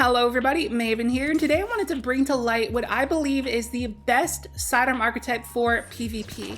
Hello everybody, Maven here, and today I wanted to bring to light what I believe is the best sidearm archetype for PvP,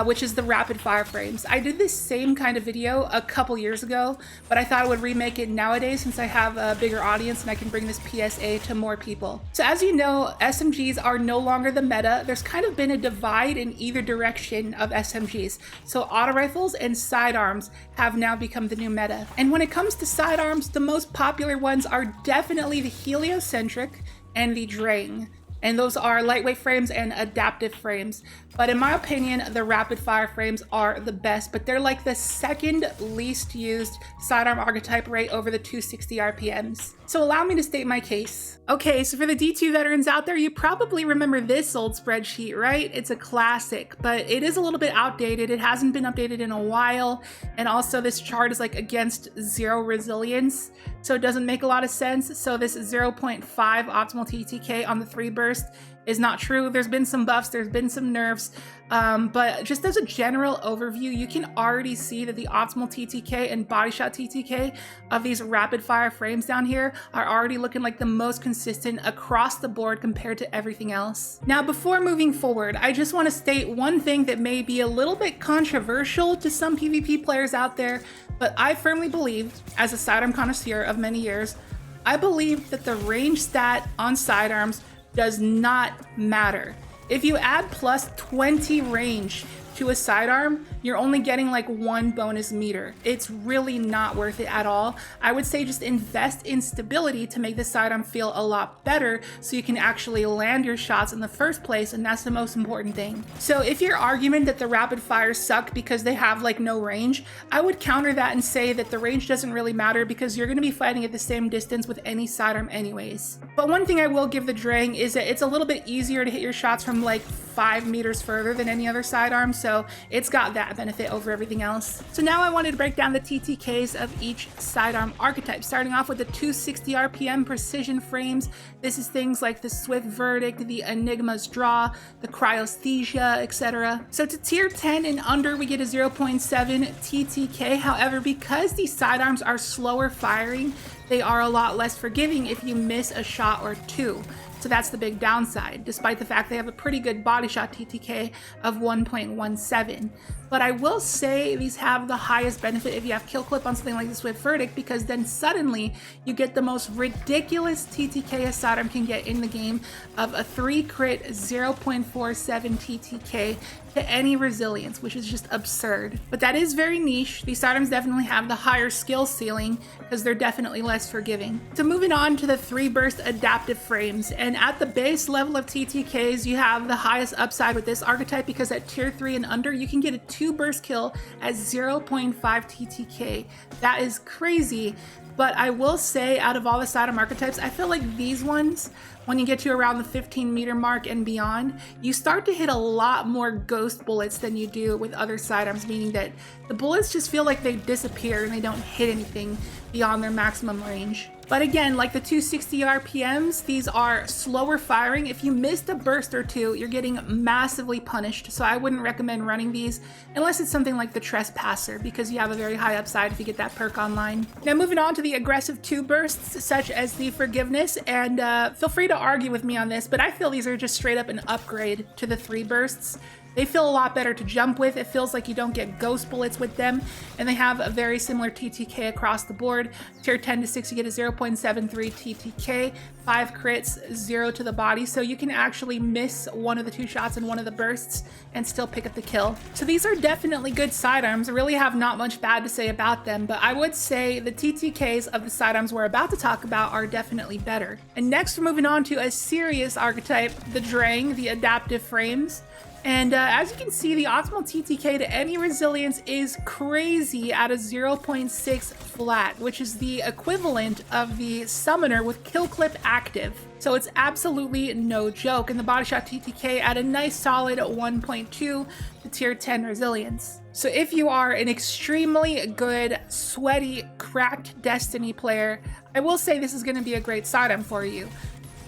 which is the rapid fire frames. I did this same kind of video a couple years ago, but I thought I would remake it nowadays since I have a bigger audience and I can bring this PSA to more people. So as you know, SMGs are no longer the meta. There's kind of been a divide in either direction of SMGs. So auto rifles and sidearms have now become the new meta. And when it comes to sidearms, the most popular ones are definitely the heliocentric and the Drang. And those are lightweight frames and adaptive frames. But in my opinion, the rapid fire frames are the best, but they're like the second least used sidearm archetype right over the 260 RPMs. So allow me to state my case. Okay, so for the D2 veterans out there, you probably remember this old spreadsheet, right? It's a classic, but it is a little bit outdated. It hasn't been updated in a while. And also this chart is like against 0 resilience. So it doesn't make a lot of sense. So this 0.5 optimal TTK on the 3 burst is not true. There's been some buffs, there's been some nerfs, but just as a general overview, you can already see that the optimal TTK and body shot TTK of these rapid fire frames down here are already looking like the most consistent across the board compared to everything else. Now, before moving forward, I just want to state one thing that may be a little bit controversial to some PvP players out there, but I firmly believe, as a sidearm connoisseur of many years, I believe that the range stat on sidearms does not matter. If you add plus 20 range to a sidearm, you're only getting like 1 bonus meter. It's really not worth it at all. I would say just invest in stability to make the sidearm feel a lot better so you can actually land your shots in the first place, and that's the most important thing. So if your argument that the rapid fires suck because they have like no range, I would counter that and say that the range doesn't really matter because you're going to be fighting at the same distance with any sidearm anyways. But one thing I will give the Drang is that it's a little bit easier to hit your shots from like 5 meters further than any other sidearm, so it's got that benefit over everything else. So now I wanted to break down the TTKs of each sidearm archetype, starting off with the 260 RPM precision frames. This is things like the Swift Verdict, the Enigma's Draw, the Cryosthesia, etc. So to tier 10 and under, we get a 0.7 TTK. However, because these sidearms are slower firing, they are a lot less forgiving if you miss a shot or two. So that's the big downside, despite the fact they have a pretty good body shot TTK of 1.17. But I will say these have the highest benefit if you have kill clip on something like the Swift Verdict, because then suddenly you get the most ridiculous TTK a sidearm can get in the game of a 3 crit 0.47 TTK to any resilience, which is just absurd. But that is very niche. These sidearms definitely have the higher skill ceiling because they're definitely less forgiving. So moving on to the 3 burst adaptive frames, and at the base level of TTKs, you have the highest upside with this archetype because at tier 3 and under, you can get a 2 burst kill at 0.5 TTK. That is crazy. But I will say, out of all the sidearm archetypes, I feel like these ones, when you get to around the 15 meter mark and beyond, you start to hit a lot more ghost bullets than you do with other sidearms, meaning that the bullets just feel like they disappear and they don't hit anything beyond their maximum range. But again, like the 260 RPMs, these are slower firing. If you missed a burst or two, you're getting massively punished. So I wouldn't recommend running these unless it's something like the Trespasser, because you have a very high upside if you get that perk online. Now moving on to the aggressive 2 bursts, such as the Forgiveness, and feel free to argue with me on this, but I feel these are just straight up an upgrade to the 3 bursts. They feel a lot better to jump with. It feels like you don't get ghost bullets with them, and they have a very similar TTK across the board. Tier 10 to 6, you get a 0.73 TTK, 5 crits, 0 to the body, so you can actually miss one of the 2 shots in one of the bursts and still pick up the kill. So these are definitely good sidearms. I really have not much bad to say about them, but I would say the TTKs of the sidearms we're about to talk about are definitely better. And next, we're moving on to a serious archetype, the Drang, the adaptive frames. And as you can see, the optimal TTK to any resilience is crazy at a 0.6 flat, which is the equivalent of the Summoner with kill clip active. So it's absolutely no joke. And the body shot TTK at a nice solid 1.2 to tier 10 resilience. So if you are an extremely good, sweaty, cracked Destiny player, I will say this is going to be a great sidearm for you.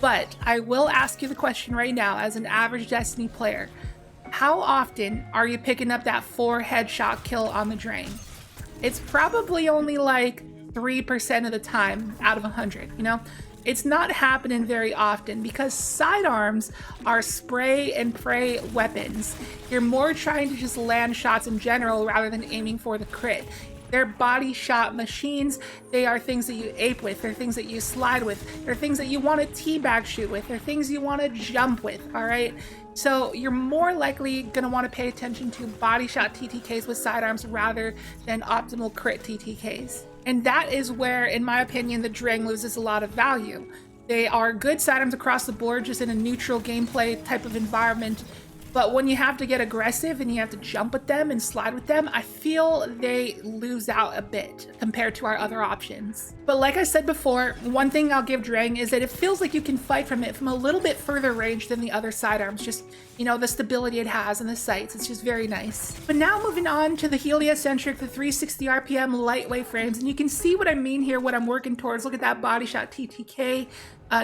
But I will ask you the question right now, as an average Destiny player, how often are you picking up that 4 headshot kill on the Drang? It's probably only like 3% of the time out of 100, you know? It's not happening very often because sidearms are spray and pray weapons. You're more trying to just land shots in general rather than aiming for the crit. They're body shot machines. They are things that you ape with. They're things that you slide with. They're things that you want to teabag shoot with. They're things you want to jump with, all right? So you're more likely going to want to pay attention to body shot TTKs with sidearms rather than optimal crit TTKs. And that is where, in my opinion, the Drang loses a lot of value. They are good sidearms across the board, just in a neutral gameplay type of environment. But when you have to get aggressive and you have to jump with them and slide with them, I feel they lose out a bit compared to our other options. But like I said before, one thing I'll give Drang is that it feels like you can fight from it from a little bit further range than the other sidearms. Just, you know, the stability it has and the sights, it's just very nice. But now moving on to the Heliocentric, the 360 RPM lightweight frames, and you can see what I mean here, what I'm working towards. Look at that body shot TTK.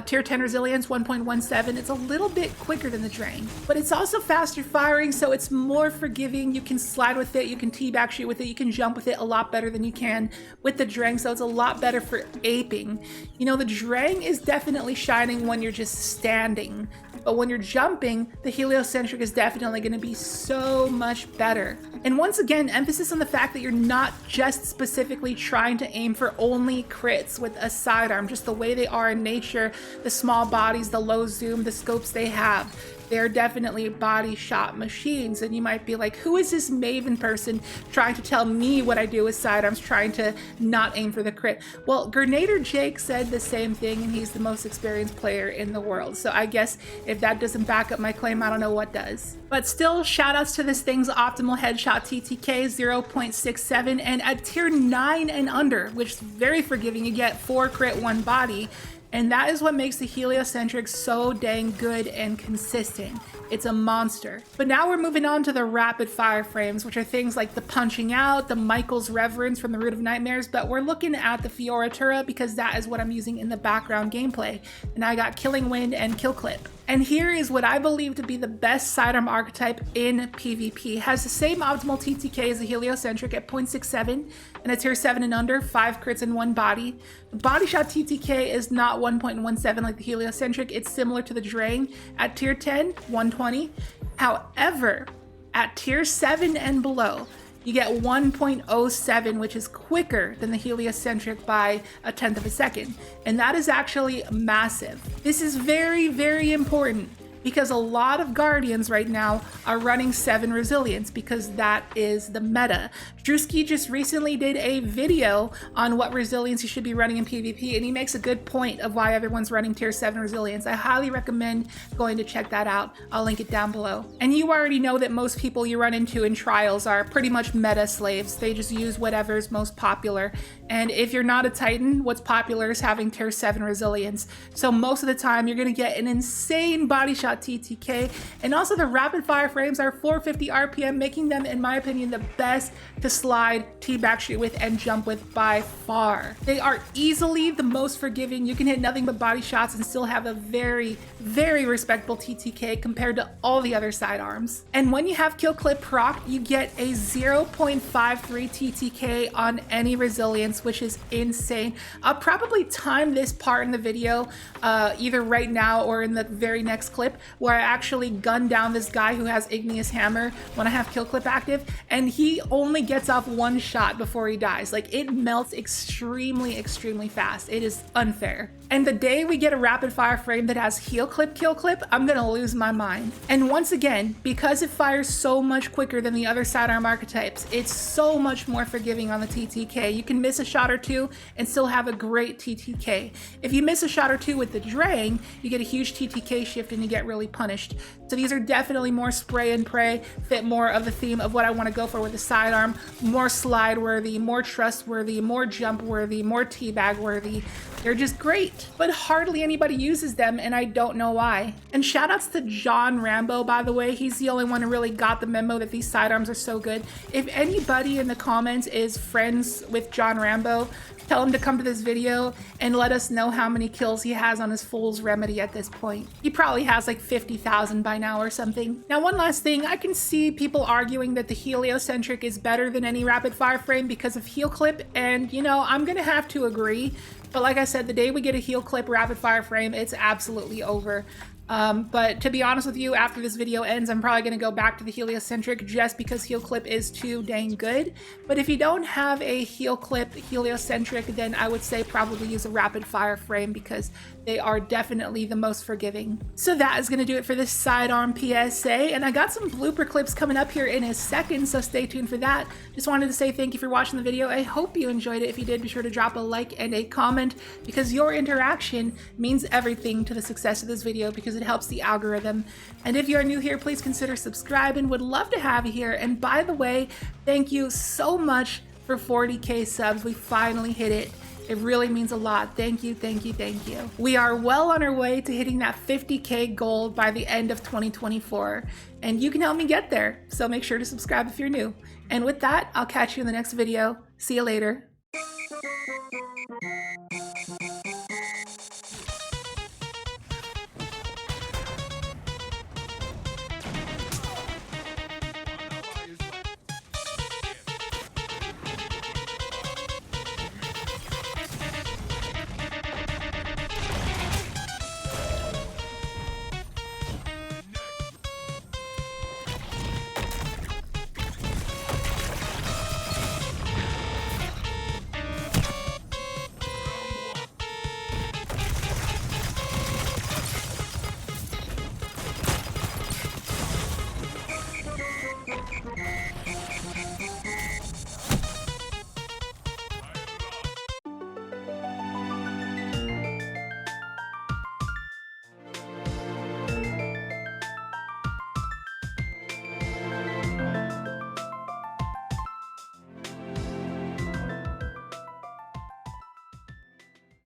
Tier 10 resilience 1.17. It's a little bit quicker than the Drang, but it's also faster firing, so it's more forgiving. You can slide with it, you can teabag shoot with it, you can jump with it a lot better than you can with the Drang, so it's a lot better for aping. You know, the Drang is definitely shining when you're just standing, but when you're jumping, the Heliocentric is definitely going to be so much better. And once again, emphasis on the fact that you're not just specifically trying to aim for only crits with a sidearm, just the way they are in nature, the small bodies, the low zoom, the scopes they have. They're definitely body shot machines. And you might be like, who is this Maven person trying to tell me what I do with sidearms, trying to not aim for the crit? Well, Grenader Jake said the same thing, and he's the most experienced player in the world. So I guess if that doesn't back up my claim, I don't know what does. But still, shout outs to this thing's optimal headshot TTK 0.67, and at tier 9 and under, which is very forgiving, you get 4 crit, 1 body. And that is what makes the Heliocentric so dang good and consistent. It's a monster. But now we're moving on to the rapid fire frames, which are things like the punching out, the Mykel's Reverence from the Root of Nightmares, but we're looking at the Fioratura because that is what I'm using in the background gameplay. And I got Killing Wind and Kill Clip. And here is what I believe to be the best sidearm archetype in PvP. It has the same optimal TTK as the Heliocentric at 0.67 and a tier 7 and under, 5 crits and 1 body. The body shot TTK is not 1.17 like the Heliocentric. It's similar to the Drang at tier 10, 120. However, at tier 7 and below, you get 1.07, which is quicker than the Heliocentric by 1/10 of a second. And that is actually massive. This is very, very important because a lot of Guardians right now are running 7 resilience because that is the meta. Drewski just recently did a video on what resilience you should be running in PvP, and he makes a good point of why everyone's running tier 7 resilience. I highly recommend going to check that out. I'll link it down below. And you already know that most people you run into in trials are pretty much meta slaves. They just use whatever's most popular. And if you're not a Titan, what's popular is having tier 7 resilience. So most of the time you're gonna get an insane body shot TTK, and also the rapid fire frames are 450 RPM, making them, in my opinion, the best to slide, teabag shoot with, and jump with by far. They are easily the most forgiving. You can hit nothing but body shots and still have a very, very respectable TTK compared to all the other sidearms. And when you have Kill Clip proc, you get a 0.53 TTK on any resilience, which is insane. I'll probably time this part in the video, either right now or in the very next clip, where I actually gun down this guy who has Igneous Hammer when I have Kill Clip active, and he only gets off 1 shot before he dies. Like, it melts extremely, extremely fast. It is unfair. And the day we get a rapid fire frame that has Heal Clip, Kill Clip, I'm gonna lose my mind. And once again, because it fires so much quicker than the other sidearm archetypes, it's so much more forgiving on the TTK. You can miss a shot or two and still have a great TTK. If you miss a shot or two with the Drang, you get a huge TTK shift and you get really punished. So these are definitely more spray and pray, fit more of the theme of what I want to go for with the sidearm, more slide worthy, more trustworthy, more jump worthy, more teabag worthy. They're just great, but hardly anybody uses them, and I don't know why. And shout outs to John Rambo, by the way. He's the only one who really got the memo that these sidearms are so good. If anybody in the comments is friends with John Rambo, tell him to come to this video and let us know how many kills he has on his Fool's Remedy at this point. He probably has like 50,000 by now or something. Now, one last thing, I can see people arguing that the Heliocentric is better than any rapid fire frame because of Heal Clip, and you know, I'm gonna have to agree. But like I said, the day we get a heel clip rapid fire frame, it's absolutely over. But to be honest with you, after this video ends, I'm probably going to go back to the heliocentric just because heel clip is too dang good. But if you don't have a heel clip heliocentric, then I would say probably use a rapid fire frame because they are definitely the most forgiving. So that is going to do it for this sidearm PSA. And I got some blooper clips coming up here in a second, so stay tuned for that. Just wanted to say thank you for watching the video. I hope you enjoyed it. If you did, be sure to drop a like and a comment because your interaction means everything to the success of this video because it helps the algorithm. And if you're new here, please consider subscribing. Would love to have you here. And by the way, thank you so much for 40K subs. We finally hit it. It really means a lot. Thank you, thank you, thank you. We are well on our way to hitting that 50K goal by the end of 2024, and you can help me get there. So make sure to subscribe if you're new. And with that, I'll catch you in the next video. See you later.